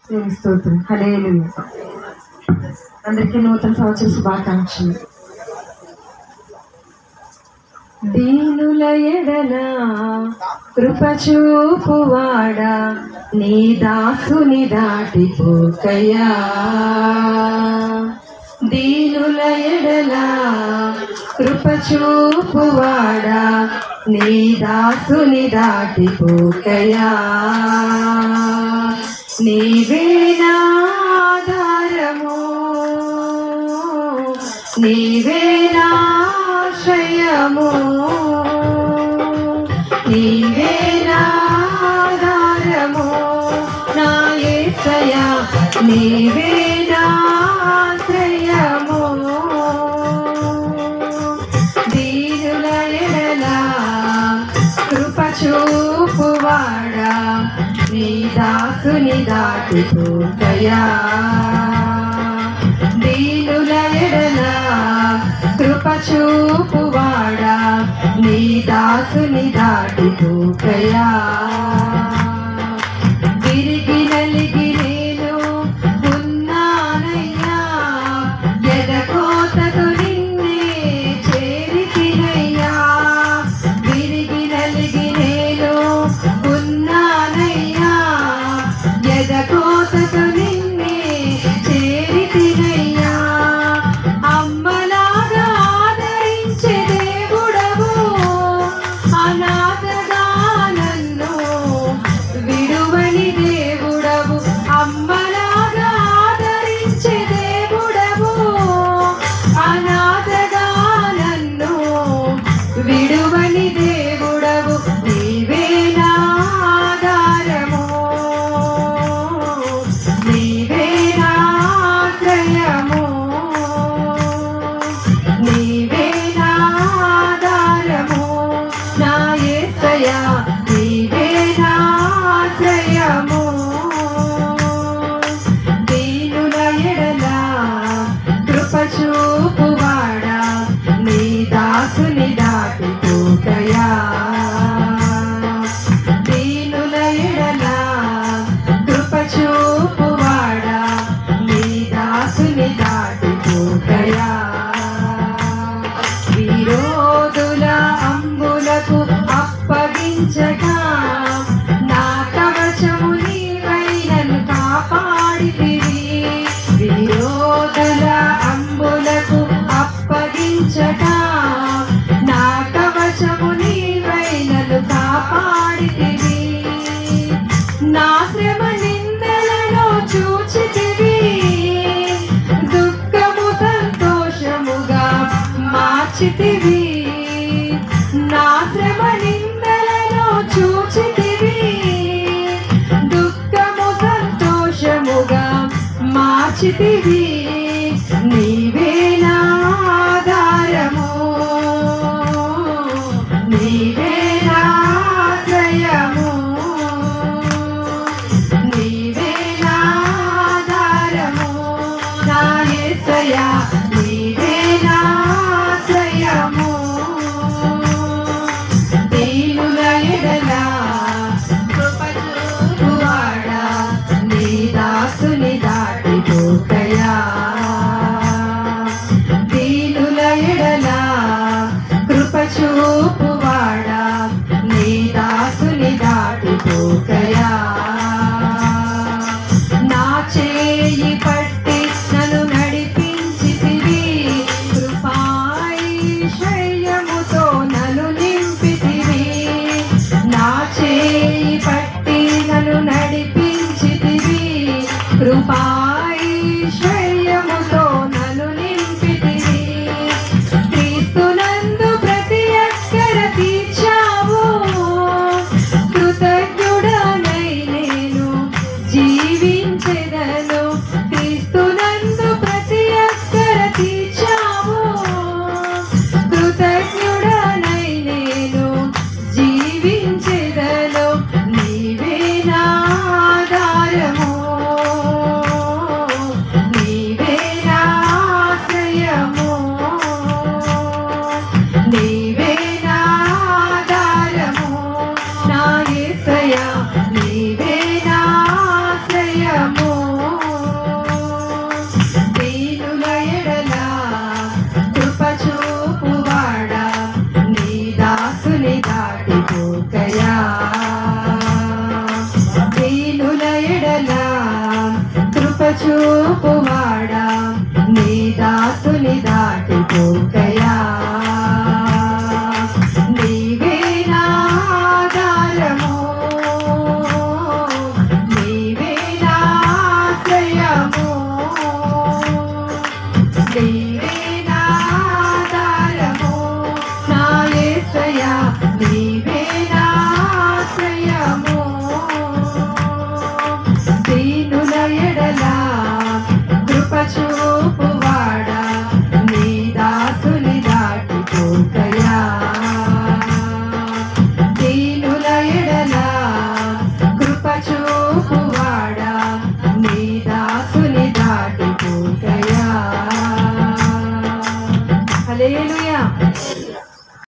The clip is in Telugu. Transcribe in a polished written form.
స్తోత్రం. హల్లెలూయా. అందరికీ నూతన సంవత్సర శుభాకాంక్షలు. దీనుల ఎడల కృప చూపువాడా, నీ దాసుని దాటిపోకయ్యా. దీనుల ఎడల కృప చూపువాడా, నీ దాసుని దాటిపోకయ్యా. నీవే నా ఆధారము, నీవే నా ఆశ్రయము, నీవే నా ఆధారము నా యేసయ్యా, నీవే నా ఆశ్రయము. దీనుల ఎడల కృప చూపువాడా, నీ దాసుని దాటిపోకయ్యా. దీనుల ఎడల కృప చూపువాడా, నీ దాసుని దాటిపోకయ్యా. విరిగి నలిగి నేను ఉన్నానయ్యా, ఎదకోతకు నిన్నే చేరితినయ్యా. విరిగి నలిగి నేను ఉన్నానయ్యా, ఎదకోతకు నిన్నే చేరితినయ్యా. అమ్మలాగా ఆదరించే దేవుడవు, అనాథగా నన్ను విడువని దేవుడవు. అమ్మలాగా ఆదరించే దేవుడవు, అనాథగా నన్ను విడువని దేవుడవు. నీవే నా ఆధారము, నీవే నా ఆశ్రయము, నీవే నా ఆధారము నా యేసయ్యా, నీవే నా ఆశ్రయము. దీనుల ఎడల కృప చూపువాడా, నీ దాసుని దాటిపోకయ్యా. దీనుల ఎడల కృప చూపువాడా, నీ దాసుని దాటిపోకయ్యా. విరోధుల అంబులకు అప్పగించగా, నా కవచము నీవై నన్ను కాపాడితివి. విరోధుల అంబులకు అప్పగించగా, నా కవచము నీవై నన్ను కాపాడితివి. నా శ్రమ నిందలను చూచితివి, దుఃఖము సంతోషముగా మార్చితివి. నా శ్రమ నిందలను చూచితివి, దుఃఖము సంతోషముగా మార్చితివి. నీవే నా ఆధారము, నీవే నా ఆశ్రయము, నీవే నా ఆధారము నా యేసయ్యా, నీవే నా ఆశ్రయము. దీనుల ఎడల కృప చూపువాడా, నీ దాసుని దాటిపోకయ్యా. దీనుల ఎడల కృప చూపువాడా, నీ దాసుని దాటిపోకయ్యా. నా చేయి పట్టి నన్ను నడిపించితివి, కృపాైశ్వర్యముతో నన్ను నింపితివి. నా చేయి పట్టి నన్ను నడిపించితివి, కృపాైశ్వర్యముతో నన్ను నింపితివి. క్రీస్తునందు ప్రతి అక్కర తీర్చావు, కృతజ్ఞుడనై చూపువాడా నీ దాసుని దాటిపోకయా నీవే నా ఆధారము నీవే నా ఆశ్రయము నీవే నా ఆధారము నా యేసయ్యా నీవే నా ఆశ్రయము దీనుల ఎడల కృప చూపువాడా నీ దాసుని దాటిపోకయా దీనుల ఎడల కృప చూపువాడా నీ దాసుని దాటిపోకయా హల్లెలూయా.